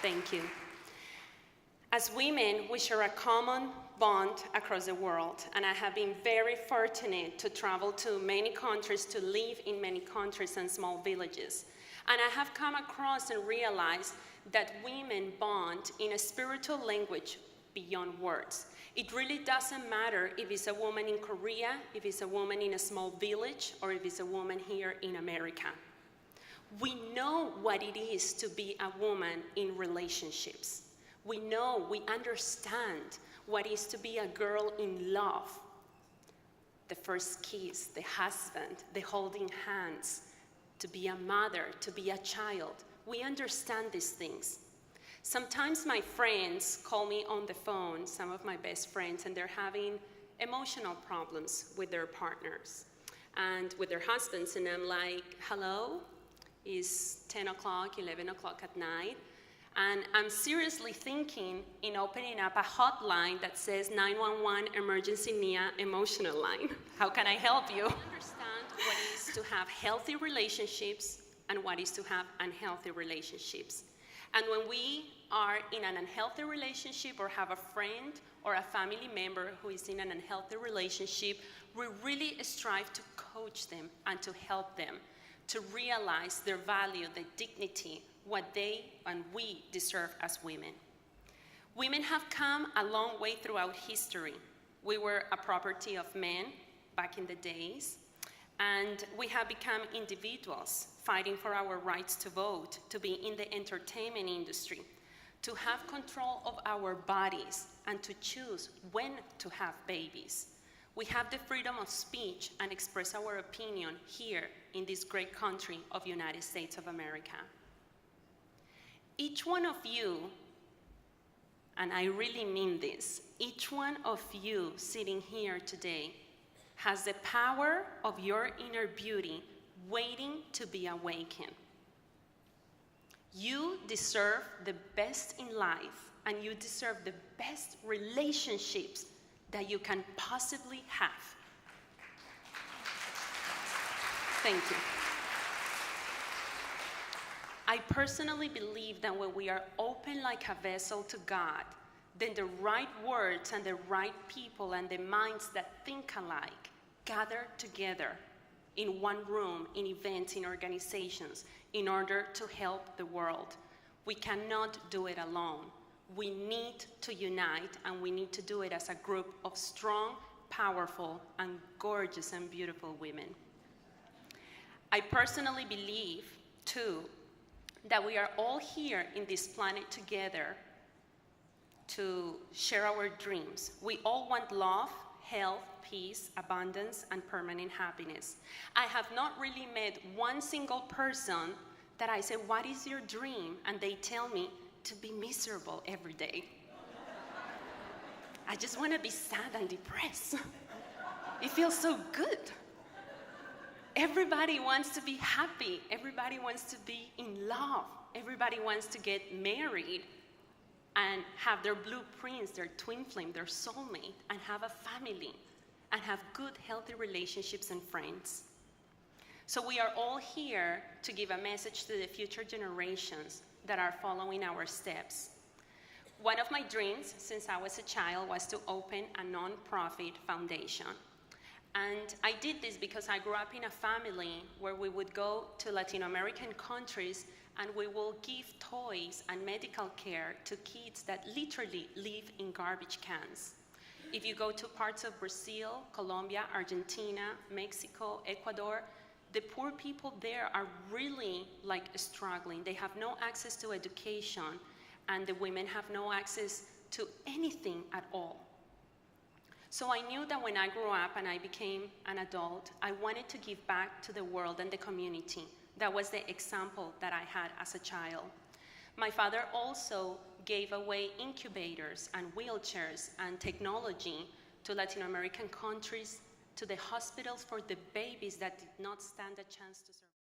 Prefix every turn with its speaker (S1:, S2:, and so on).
S1: Thank you. As women, we share a common bond across the world, and I have been very fortunate to travel to many countries, to live in many countries and small villages. And I have come across and realized that women bond in a spiritual language beyond words. It really doesn't matter if it's a woman in Korea, if it's a woman in a small village, or if it's a woman here in America. We know what it is to be a woman in relationships. We know, we understand what it is to be a girl in love. The first kiss, the husband, the holding hands, to be a mother, to be a child. We understand these things. Sometimes my friends call me on the phone, some of my best friends, and they're having emotional problems with their partners and with their husbands, and I'm like, hello, it's 10 o'clock, 11 o'clock at night, and I'm seriously thinking in opening up a hotline that says 911 Emergency NIA Emotional Line. How can I help you? I understand what it is to have healthy relationships and what is to have unhealthy relationships. And when we are in an unhealthy relationship or have a friend or a family member who is in an unhealthy relationship, we really strive to coach them and to help them to realize their value, their dignity, what they and we deserve as women. Women have come a long way throughout history. We were a property of men back in the days, and we have become individuals fighting for our rights to vote, to be in the entertainment industry, to have control of our bodies, and to choose when to have babies. We have the freedom of speech and express our opinion here in this great country of United States of America. Each one of you, and I really mean this, each one of you sitting here today has the power of your inner beauty waiting to be awakened. You deserve the best in life, and you deserve the best relationships that you can possibly have. Thank you. I personally believe that when we are open like a vessel to God, then the right words and the right people and the minds that think alike gather together in one room, in events, in organizations, in order to help the world. We cannot do it alone. We need to unite, and we need to do it as a group of strong, powerful, and gorgeous and beautiful women. I personally believe, too, that we are all here in this planet together to share our dreams. We all want love, health, peace, abundance, and permanent happiness. I have not really met one single person that I say, what is your dream? And they tell me to be miserable every day. I just want to be sad and depressed. It feels so good. Everybody wants to be happy. Everybody wants to be in love. Everybody wants to get married and have their blueprints, their twin flame, their soulmate, and have a family, and have good, healthy relationships and friends. So we are all here to give a message to the future generations that are following our steps. One of my dreams since I was a child was to open a non-profit foundation. And I did this because I grew up in a family where we would go to Latin American countries and we will give toys and medical care to kids that literally live in garbage cans. If you go to parts of Brazil, Colombia, Argentina, Mexico, Ecuador, the poor people there are really struggling. They have no access to education, and the women have no access to anything at all. So I knew that when I grew up and I became an adult, I wanted to give back to the world and the community. That was the example that I had as a child. My father also gave away incubators and wheelchairs and technology to Latin American countries, to the hospitals for the babies that did not stand a chance to survive.